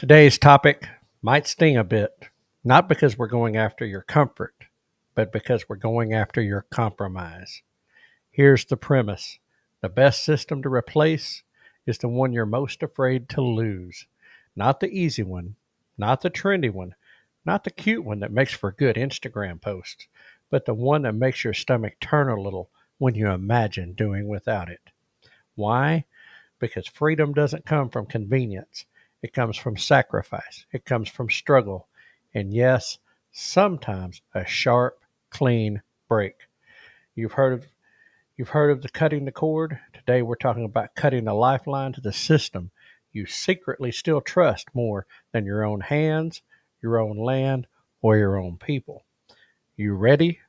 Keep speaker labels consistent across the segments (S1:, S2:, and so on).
S1: Today's topic might sting a bit, not because we're going after your comfort, but because we're going after your compromise. Here's the premise: the best system to replace is the one you're most afraid to lose. Not the easy one, not the trendy one, not the cute one that makes for good Instagram posts, but the one that makes your stomach turn a little when you imagine doing without it. Why? Because freedom doesn't come from convenience. It comes from sacrifice. It comes from struggle. And yes, sometimes a sharp, clean break. You've heard of you've heard of the cutting the cord. Today we're talking about cutting the lifeline to the system you secretly still trust more than your own hands, your own land, or your own people. You ready?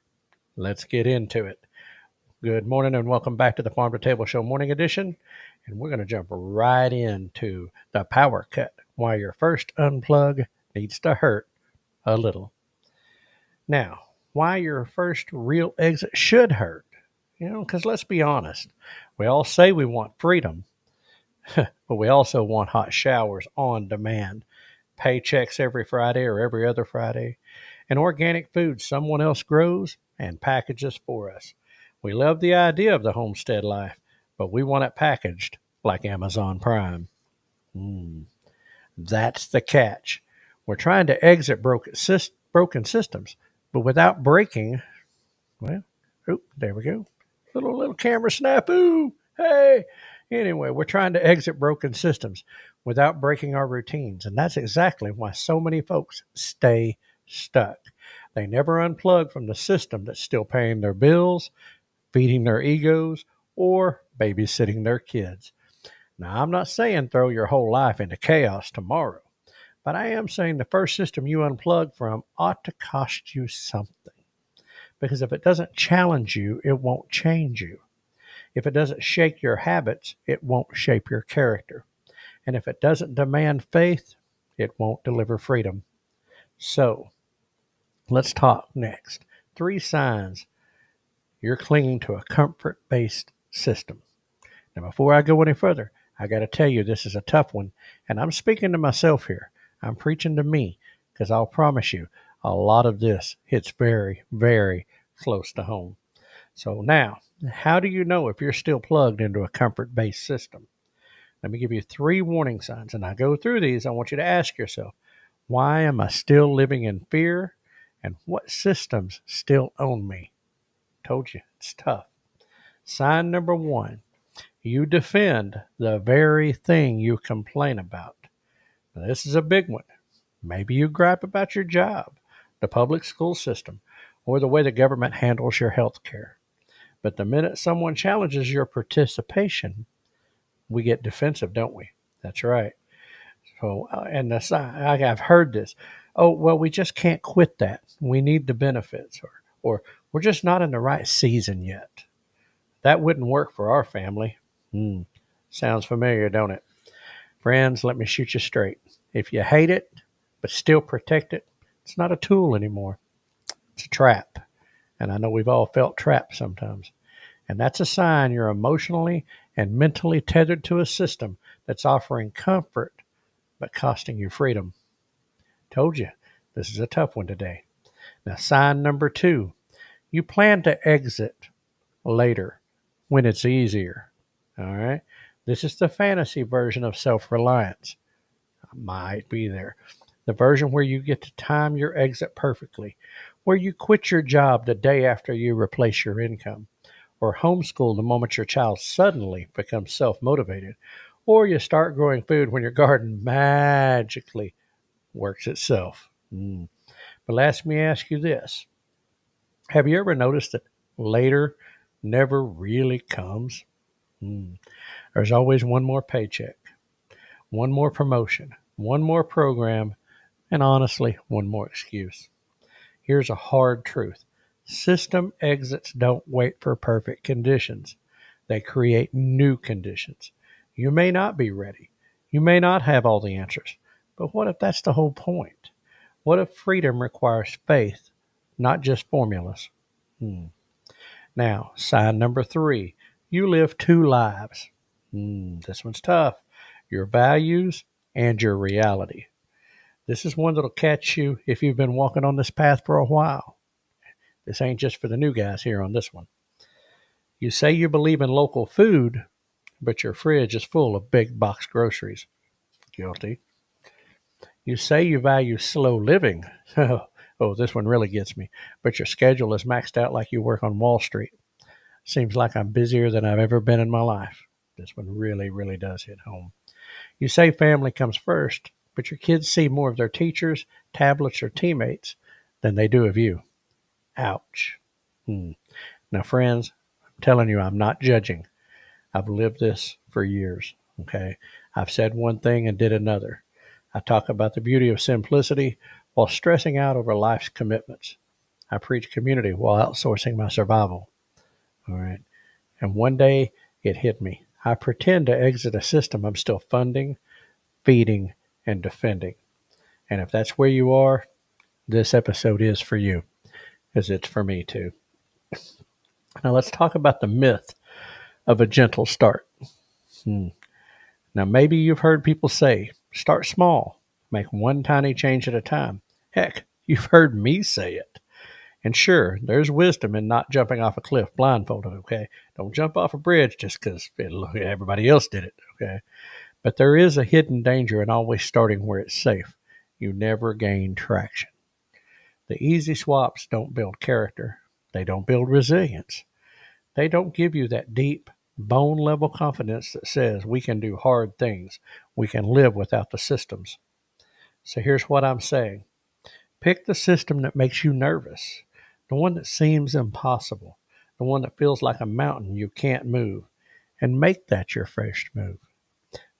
S1: Let's get into it. Good morning and welcome back to the Farm2Table Show Morning Edition. And we're going to jump right into the power cut, why your first unplug needs to hurt a little. Now, why your first real exit should hurt. Because let's be honest, we all say we want freedom, but we also want hot showers on demand, paychecks every Friday or every other Friday, and organic food someone else grows and packages for us. We love the idea of the homestead life, but we want it packaged like Amazon Prime. That's the catch. We're trying to exit broken systems, but without breaking, there we go. Little camera snap. Ooh, hey. Anyway, we're trying to exit broken systems without breaking our routines. And that's exactly why so many folks stay stuck. They never unplug from the system that's still paying their bills, feeding their egos, or babysitting their kids. Now, I'm not saying throw your whole life into chaos tomorrow, but I am saying the first system you unplug from ought to cost you something. Because if it doesn't challenge you, it won't change you. If it doesn't shake your habits, it won't shape your character. And if it doesn't demand faith, it won't deliver freedom. So, let's talk next. 3 signs you're clinging to a comfort-based system. Now, before I go any further, I got to tell you this is a tough one, and I'm speaking to myself here. I'm preaching to me, because I'll promise you, a lot of this hits very, very close to home. So now, how do you know if you're still plugged into a comfort-based system? Let me give you 3 warning signs, and I go through these. I want you to ask yourself, why am I still living in fear, and what systems still own me? Told you, it's tough. Sign number 1, you defend the very thing you complain about. Now, this is a big one. Maybe you gripe about your job, the public school system, or the way the government handles your health care. But the minute someone challenges your participation, we get defensive, don't we? That's right. So, and I've heard this. Oh, well, we just can't quit that. We need the benefits, or we're just not in the right season yet. That wouldn't work for our family. Sounds familiar, don't it? Friends, let me shoot you straight. If you hate it, but still protect it, it's not a tool anymore. It's a trap. And I know we've all felt trapped sometimes. And that's a sign you're emotionally and mentally tethered to a system that's offering comfort but costing you freedom. Told you, this is a tough one today. Now, sign number 2, you plan to exit later when it's easier. All right? This is the fantasy version of self-reliance. Might be there. The version where you get to time your exit perfectly, where you quit your job the day after you replace your income, or homeschool the moment your child suddenly becomes self-motivated, or you start growing food when your garden magically works itself. But let me ask you this. Have you ever noticed that later never really comes? There's always one more paycheck, one more promotion, one more program, and honestly, one more excuse. Here's a hard truth. System exits don't wait for perfect conditions. They create new conditions. You may not be ready. You may not have all the answers. But what if that's the whole point? What if freedom requires faith, not just formulas? Now, sign number 3, you live 2 lives. This one's tough. Your values and your reality. This is one that'll catch you if you've been walking on this path for a while. This ain't just for the new guys here on this one. You say you believe in local food, but your fridge is full of big box groceries. Guilty. You say you value slow living. Oh, this one really gets me. But your schedule is maxed out like you work on Wall Street. Seems like I'm busier than I've ever been in my life. This one really, really does hit home. You say family comes first, but your kids see more of their teachers, tablets, or teammates than they do of you. Ouch. Now, friends, I'm telling you, I'm not judging. I've lived this for years, okay? I've said one thing and did another. I talk about the beauty of simplicity while stressing out over life's commitments. I preach community while outsourcing my survival, all right? And one day it hit me. I pretend to exit a system I'm still funding, feeding, and defending. And if that's where you are, this episode is for you, because it's for me too. Now let's talk about the myth of a gentle start. Now maybe you've heard people say, start small, make one tiny change at a time. Heck, you've heard me say it. And sure, there's wisdom in not jumping off a cliff blindfolded, okay? Don't jump off a bridge just because everybody else did it, okay? But there is a hidden danger in always starting where it's safe. You never gain traction. The easy swaps don't build character. They don't build resilience. They don't give you that deep, bone-level confidence that says we can do hard things. We can live without the systems. So here's what I'm saying. Pick the system that makes you nervous, the one that seems impossible, the one that feels like a mountain you can't move, and make that your first move.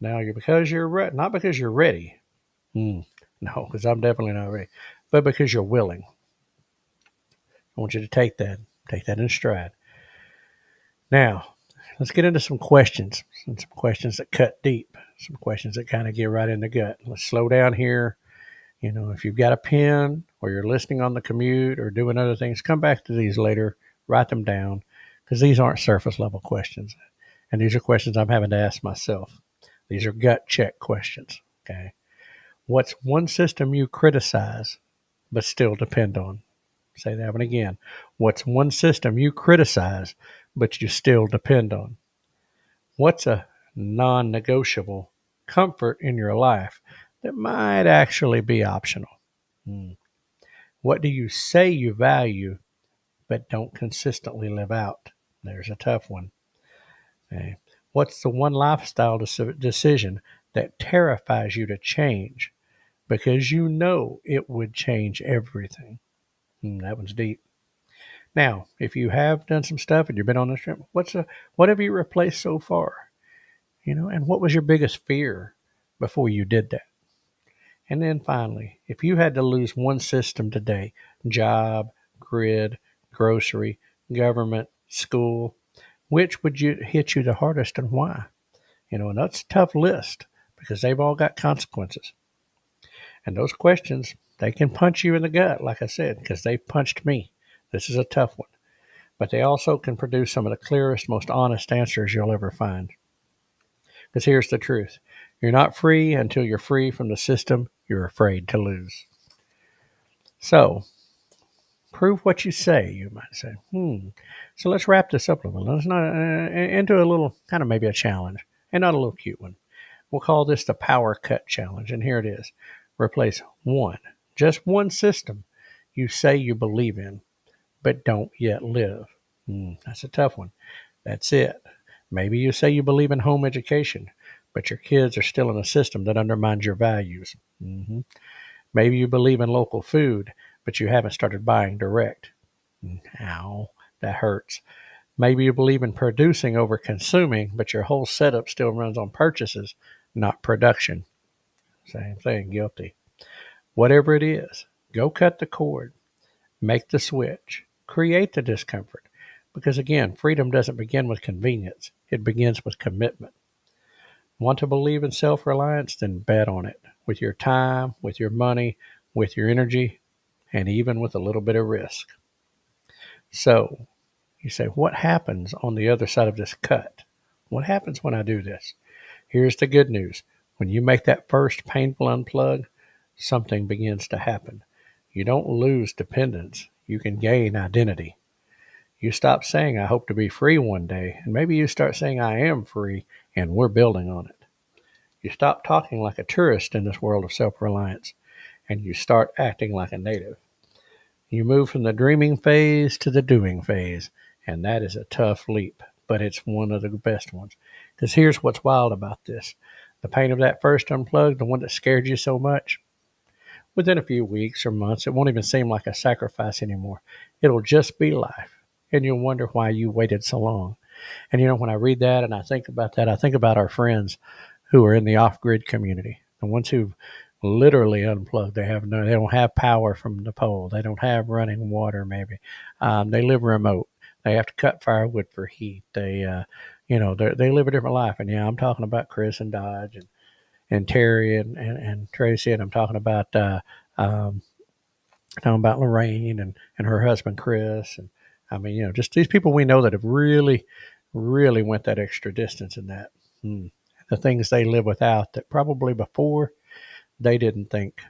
S1: Now, because you're not because you're ready. No, because I'm definitely not ready, but because you're willing. I want you to take that in stride. Now, let's get into some questions that cut deep, some questions that kind of get right in the gut. Let's slow down here. You know, if you've got a pen or you're listening on the commute or doing other things, come back to these later, write them down, because these aren't surface level questions. And these are questions I'm having to ask myself. These are gut check questions, okay? What's one system you criticize but still depend on? Say that one again. What's one system you criticize but you still depend on? What's a non-negotiable comfort in your life that might actually be optional? What do you say you value but don't consistently live out? There's a tough one. Okay. What's the one lifestyle decision that terrifies you to change because you know it would change everything? That one's deep. Now, if you have done some stuff and you've been on this trip, what have you replaced so far? You know, and what was your biggest fear before you did that? And then finally, if you had to lose one system today, job, grid, grocery, government, school, which would hit you the hardest and why? You know, and that's a tough list because they've all got consequences. And those questions, they can punch you in the gut, like I said, because they punched me. This is a tough one. But they also can produce some of the clearest, most honest answers you'll ever find. Because here's the truth. You're not free until you're free from the system you're afraid to lose. So, prove what you say, you might say. So let's wrap this up a little. Let's not into a little, kind of maybe a challenge, and not a little cute one. We'll call this the Power Cut Challenge, and here it is. Replace just one system you say you believe in, but don't yet live. That's a tough one. That's it. Maybe you say you believe in home education, but your kids are still in a system that undermines your values. Maybe you believe in local food, but you haven't started buying direct. Ow, that hurts. Maybe you believe in producing over consuming, but your whole setup still runs on purchases, not production. Same thing, guilty. Whatever it is, go cut the cord, make the switch, create the discomfort. Because again, freedom doesn't begin with convenience. It begins with commitment. Want to believe in self-reliance? Then bet on it. With your time, with your money, with your energy, and even with a little bit of risk. So, you say, what happens on the other side of this cut? What happens when I do this? Here's the good news. When you make that first painful unplug, something begins to happen. You don't lose dependence. You can gain identity. You stop saying, I hope to be free one day, and maybe you start saying, I am free, and we're building on it. You stop talking like a tourist in this world of self-reliance, and you start acting like a native. You move from the dreaming phase to the doing phase, and that is a tough leap, but it's one of the best ones. Because here's what's wild about this. The pain of that first unplug, the one that scared you so much, within a few weeks or months, it won't even seem like a sacrifice anymore. It'll just be life, and you'll wonder why you waited so long. And when I read that and I think about that, I think about our friends who are in the off-grid community, the ones who've literally unplugged. They don't have power from the pole. They don't have running water. Maybe they live remote. They have to cut firewood for heat. They live a different life. And yeah, I'm talking about Chris and Dodge and Terry and Tracy, and I'm um, talking about Lorraine and her husband Chris, and I mean, just these people we know that have really, really went that extra distance in that. The things they live without that probably before they didn't think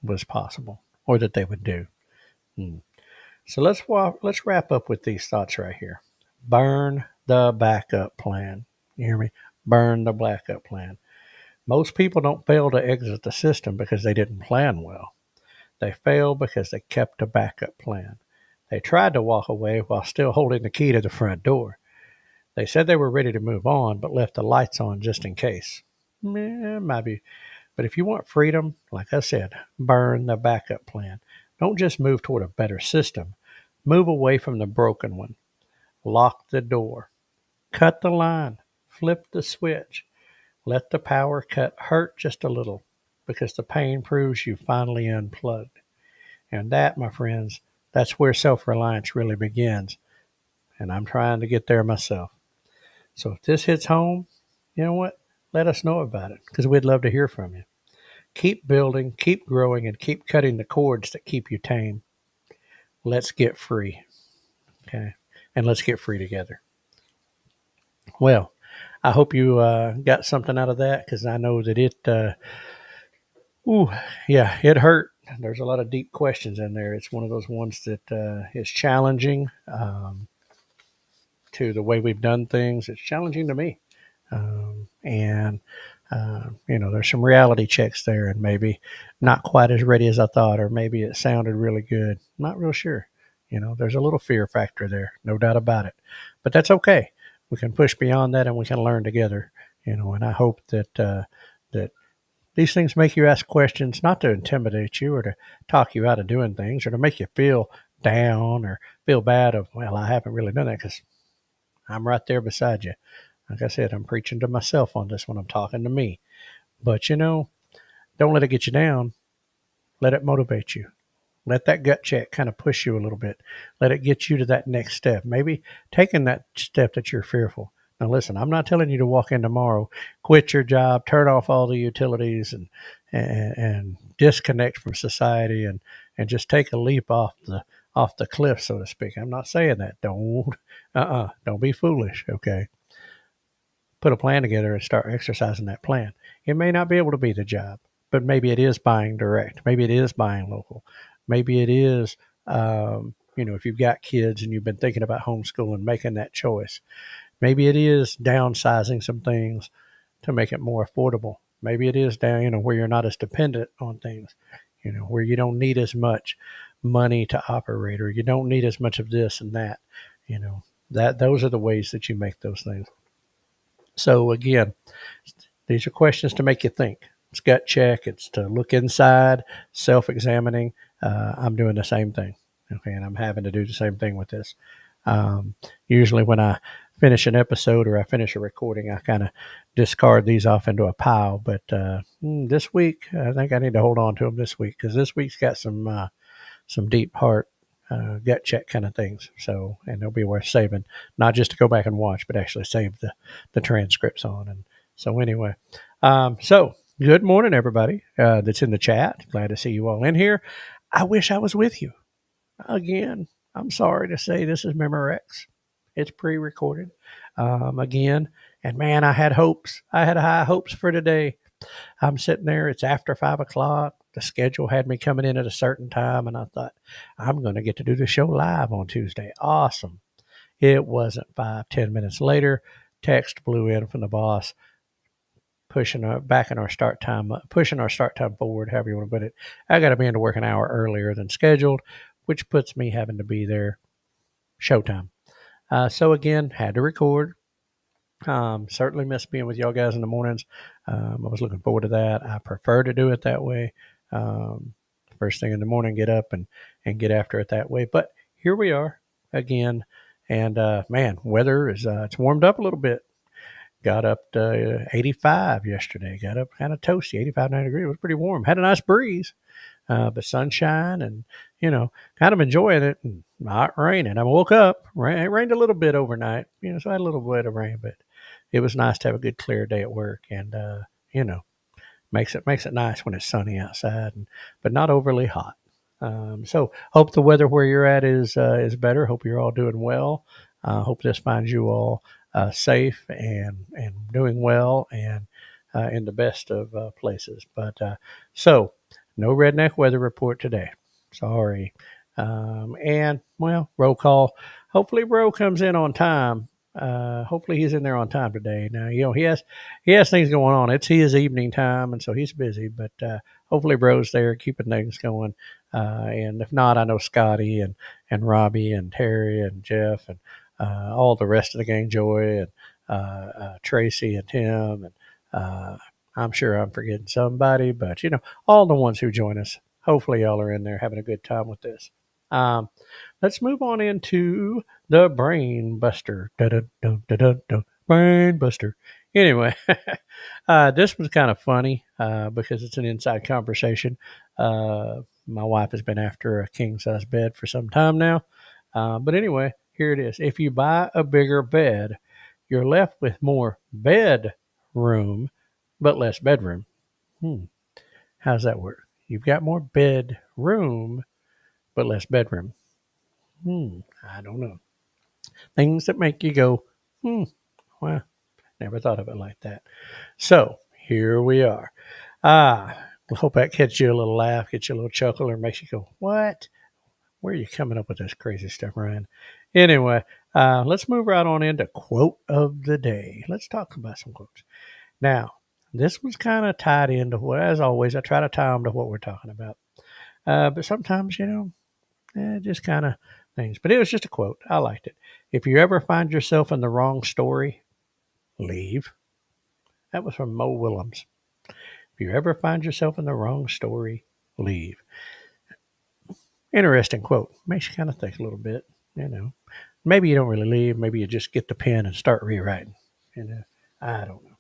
S1: was possible or that they would do. So let's wrap up with these thoughts right here. Burn the backup plan. You hear me? Burn the backup plan. Most people don't fail to exit the system because they didn't plan well. They fail because they kept a backup plan. They tried to walk away while still holding the key to the front door. They said they were ready to move on, but left the lights on just in case. Might be. But if you want freedom, like I said, burn the backup plan. Don't just move toward a better system. Move away from the broken one. Lock the door. Cut the line. Flip the switch. Let the power cut hurt just a little because the pain proves you finally unplugged. And that, my friends, that's where self-reliance really begins. And I'm trying to get there myself. So if this hits home, you know what? Let us know about it because we'd love to hear from you. Keep building, keep growing, and keep cutting the cords that keep you tame. Let's get free. Okay. And let's get free together. Well, I hope you got something out of that because I know that it hurt. There's a lot of deep questions in there. It's one of those ones that is challenging to the way we've done things. It's challenging to me. And there's some reality checks there and maybe not quite as ready as I thought, or maybe it sounded really good. Not real sure. There's a little fear factor there, no doubt about it, but that's okay. We can push beyond that and we can learn together, and I hope that these things make you ask questions, not to intimidate you or to talk you out of doing things or to make you feel down or feel bad of, well, I haven't really done that, because I'm right there beside you. Like I said, I'm preaching to myself on this one. I'm talking to me. But, don't let it get you down. Let it motivate you. Let that gut check kind of push you a little bit. Let it get you to that next step. Maybe taking that step that you're fearful. Now, listen, I'm not telling you to walk in tomorrow, quit your job, turn off all the utilities, and disconnect from society and just take a leap off the cliff, so to speak. I'm not saying that. Don't be foolish, okay? Put a plan together and start exercising that plan. It may not be able to be the job, but maybe it is buying direct. Maybe it is buying local. Maybe it is, if you've got kids and you've been thinking about homeschooling, making that choice. Maybe it is downsizing some things to make it more affordable. Maybe it is down, where you're not as dependent on things, where you don't need as much money to operate, or you don't need as much of this and that, those are the ways that you make those things. So again, these are questions to make you think. It's gut check. It's to look inside, self-examining. I'm doing the same thing. Okay, and I'm having to do the same thing with this. Usually when I finish an episode or I finish a recording, I kind of discard these off into a pile. But this week, I think I need to hold on to them this week because this week's got some deep heart gut check kind of things. So, and they'll be worth saving, not just to go back and watch, but actually save the transcripts on. And so anyway, so good morning, everybody that's in the chat. Glad to see you all in here. I wish I was with you. Again, I'm sorry to say this is Memorex. It's pre-recorded again. And man, I had hopes. I had high hopes for today. I'm sitting there. It's after 5 o'clock. the schedule had me coming in at a certain time, and I thought, I'm going to get to do the show live on Tuesday. Awesome. It wasn't 5-10 minutes later. Text blew in from the boss, pushing our start time forward, however you want to put it. I got to be into work an hour earlier than scheduled, which puts me having to be there showtime. So again, had to record. Certainly miss being with y'all guys in the mornings. I was looking forward to that. I prefer to do it that way. First thing in the morning, get up and get after it that way. But here we are again. And man, weather is it's warmed up a little bit. Got up to 85 yesterday. Got up kind of toasty, 85, 90 degrees. It was pretty warm. Had a nice breeze, but sunshine and, kind of enjoying it and not raining. I woke up, it rained a little bit overnight, so I had a little bit of rain, but it was nice to have a good clear day at work. And, makes it nice when it's sunny outside, but not overly hot. So hope the weather where you're at is better. Hope you're all doing well. Hope this finds you all safe and doing well and in the best of places. But so no redneck weather report today. Sorry. And well, roll call. Hopefully Bro comes in on time. Hopefully he's in there on time today. Now, he has things going on. It's his evening time, and so he's busy, but hopefully Bro's there keeping things going. And if not, I know Scotty and Robbie and Terry and Jeff and all the rest of the gang, Joy and Tracy and Tim. And I'm sure I'm forgetting somebody, but, all the ones who join us, hopefully y'all are in there having a good time with this. Let's move on into the Brain Buster. Brain Buster. Anyway, this was kind of funny because it's an inside conversation. My wife has been after a king-size bed for some time now. But anyway, here it is. If you buy a bigger bed, you're left with more bed room, but less bedroom. How's that work? You've got more bed room, but less bedroom. I don't know. Things that make you go, well, never thought of it like that. So here we are. I hope that gets you a little laugh, gets you a little chuckle, or makes you go, what? Where are you coming up with this crazy stuff, Ryan? Anyway, let's move right on into quote of the day. Let's talk about some quotes. Now, this was kind of tied into what, as always, I try to tie them to what we're talking about. But sometimes, just kind of things. But it was just a quote. I liked it. If you ever find yourself in the wrong story, leave. That was from Mo Willems. If you ever find yourself in the wrong story, leave. Interesting quote. Makes you kind of think a little bit, Maybe you don't really leave. Maybe you just get the pen and start rewriting. I don't know.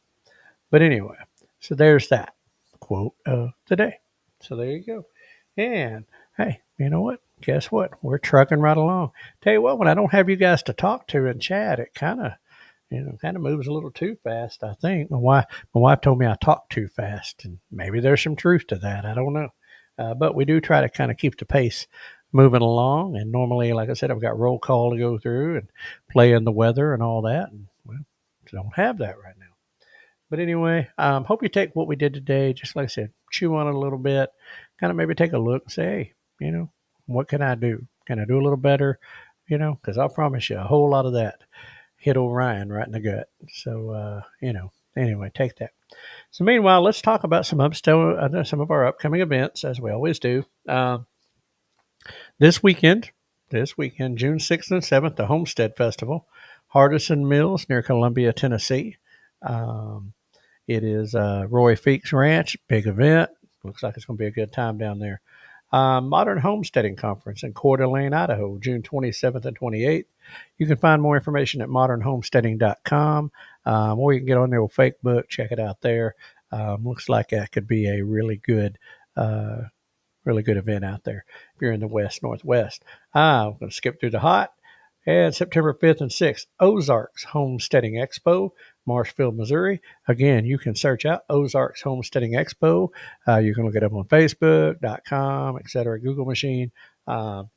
S1: But anyway, so there's that quote of the day. So there you go. And hey, you know what? Guess what? We're trucking right along. Tell you what, when I don't have you guys to talk to and chat, it kind of moves a little too fast, I think. My wife told me I talk too fast, and maybe there's some truth to that. I don't know. But we do try to kind of keep the pace moving along. And normally, like I said, I've got roll call to go through and play in the weather and all that. And, well, don't have that right now. But anyway, hope you take what we did today, just like I said, chew on it a little bit, kind of maybe take a look and say, hey, what can I do? Can I do a little better? Because I promise you a whole lot of that hit Orion right in the gut. So, anyway, take that. So meanwhile, let's talk about some of our upcoming events, as we always do. This weekend, June 6th and 7th, the Homestead Festival, Hardison Mills near Columbia, Tennessee. It is Roy Feek's Ranch, big event. Looks like it's going to be a good time down there. Modern Homesteading Conference in Coeur d'Alene, Idaho, June 27th and 28th. You can find more information at modernhomesteading.com, or you can get on the old fake book, check it out there. Looks like that could be a really good event out there if you're in the West Northwest. I'm going to skip through the hot. And September 5th and 6th, Ozarks Homesteading Expo, Marshfield, Missouri. Again, you can search out Ozarks Homesteading Expo. You can look it up on Facebook.com, etc., Google machine.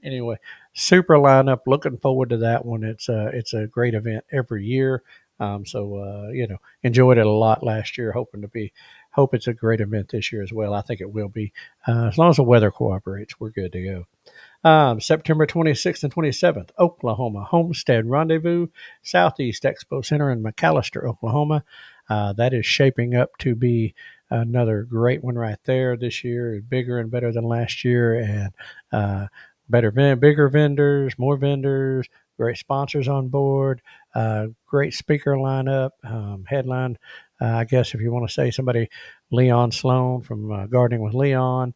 S1: Anyway, super lineup. Looking forward to that one. It's a great event every year. So enjoyed it a lot last year. Hoping to be hope it's a great event this year as well. I think it will be. As long as the weather cooperates, we're good to go. September 26th and 27th, Oklahoma Homestead Rendezvous, Southeast Expo Center in McAlester, Oklahoma. That is shaping up to be another great one right there this year. Bigger and better than last year, and bigger vendors, more vendors, great sponsors on board, great speaker lineup, headline. I guess if you want to say somebody, Leon Sloan from Gardening with Leon.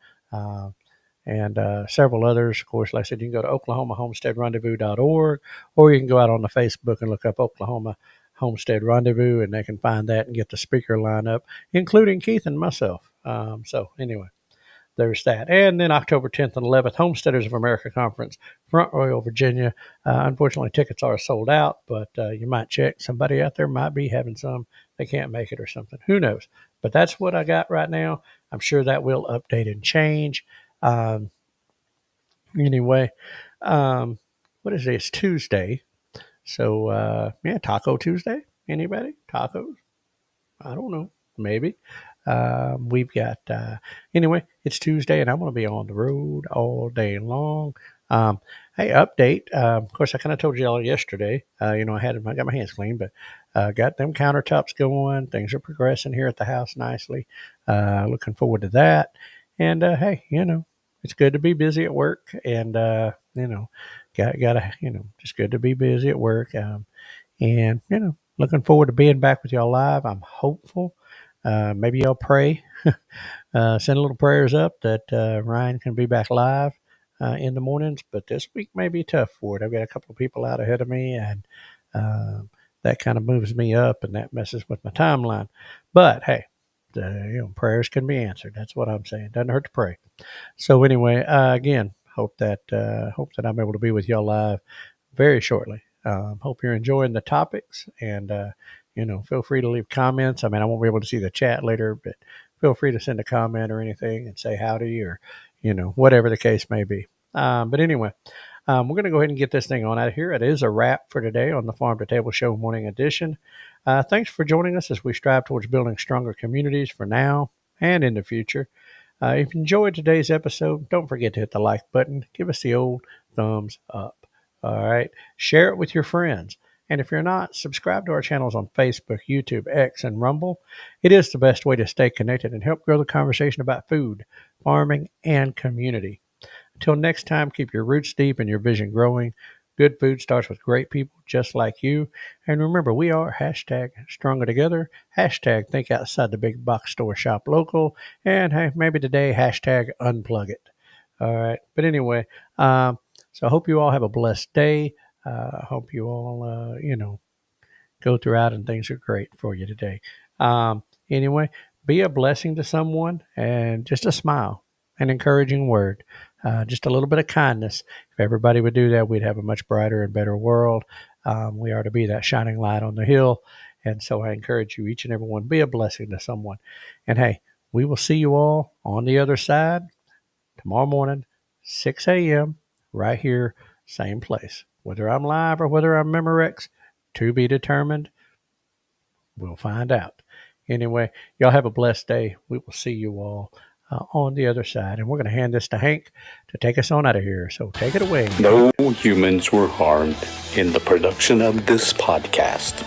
S1: And several others. Of course, like I said, you can go to oklahomahomesteadrendezvous.org, or you can go out on the Facebook and look up Oklahoma Homestead Rendezvous, and they can find that and get the speaker lineup, including Keith and myself. So anyway, there's that. And then October 10th and 11th, Homesteaders of America Conference, Front Royal, Virginia. Unfortunately, tickets are sold out, but you might check. Somebody out there might be having some. They can't make it or something. Who knows? But that's what I got right now. I'm sure that will update and change. Anyway, what is this? Tuesday. So, Taco Tuesday. Anybody? Tacos? I don't know. Maybe. We've got, anyway, it's Tuesday and I'm going to be on the road all day long. Hey, update. Of course, I kind of told you all yesterday, I got my hands clean, but got them countertops going. Things are progressing here at the house nicely. Looking forward to that. And, hey, it's good to be busy at work, and just good to be busy at work. And looking forward to being back with y'all live. I'm hopeful. Maybe y'all pray, send a little prayers up that Ryan can be back live in the mornings. But this week may be tough for it. I've got a couple of people out ahead of me, and that kind of moves me up, and that messes with my timeline. But hey, prayers can be answered. That's what I'm saying. Doesn't hurt to pray. So anyway, again, hope that I'm able to be with y'all live very shortly. Hope you're enjoying the topics, and feel free to leave comments. I mean, I won't be able to see the chat later, but feel free to send a comment or anything and say howdy, or whatever the case may be. But anyway, we're going to go ahead and get this thing on out of here. It is a wrap for today on the Farm to Table Show Morning Edition. Thanks for joining us as we strive towards building stronger communities for now and in the future. If you enjoyed today's episode, don't forget to hit the like button. Give us the old thumbs up. All right. Share it with your friends. And if you're not, subscribe to our channels on Facebook, YouTube, X, and Rumble. It is the best way to stay connected and help grow the conversation about food, farming, and community. Until next time, keep your roots deep and your vision growing. Good food starts with great people just like you. And remember, we are #stronger together, #think outside the big box store, shop local, and hey, maybe today, #unplug it. All right. But anyway, so I hope you all have a blessed day. I hope you all, go throughout and things are great for you today. Anyway, be a blessing to someone, and just a smile, an encouraging word, just a little bit of kindness. If everybody would do that, we'd have a much brighter and better world. We are to be that shining light on the hill. And so I encourage you, each and every one, be a blessing to someone. And hey, we will see you all on the other side tomorrow morning, 6 a.m., right here, same place. Whether I'm live or whether I'm Memorex, to be determined. We'll find out. Anyway, y'all have a blessed day. We will see you all on the other side. And we're going to hand this to Hank to take us on out of here. So take it away.
S2: No humans were harmed in the production of this podcast.